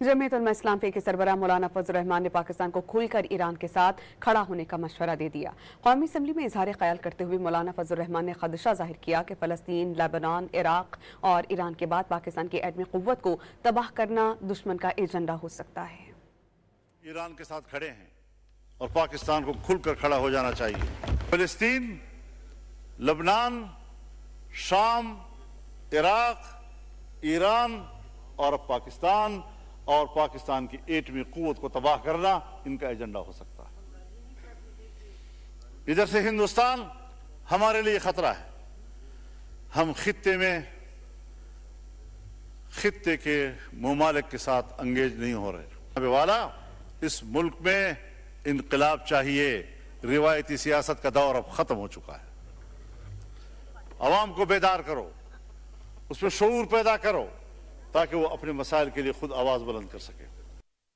जमीयत उलमा इस्लाम के सरबराह मौलाना फजल रहमान ने पाकिस्तान को खुलकर ईरान के साथ खड़ा होने का मशवरा दे दिया। कौमी असम्बली में इजहार ख्याल करते हुए मौलाना फजल रहमान ने खदशा जाहिर किया कि फ़लस्तीन, लेबनान, इराक और ईरान के बाद पाकिस्तान की एटमी क़ुव्वत को तबाह करना दुश्मन का एजेंडा हो सकता है। ईरान के साथ खड़े हैं और पाकिस्तान को खुलकर खड़ा हो जाना चाहिए। फ़लस्तीन, लेबनान, शाम, इराक, ईरान और पाकिस्तान और पाकिस्तान की एटमी क़ुव्वत को तबाह करना इनका एजेंडा हो सकता है। इधर से हिंदुस्तान हमारे लिए खतरा है। हम खित्ते के ममालिक के साथ अंगेज नहीं हो रहे। वाला इस मुल्क में इनकलाब चाहिए। रिवायती सियासत का दौर अब खत्म हो चुका है। अवाम को बेदार करो, उसमें शऊर पैदा करो ताकि वो अपने मसाइल के लिए खुद आवाज बुलंद कर सके।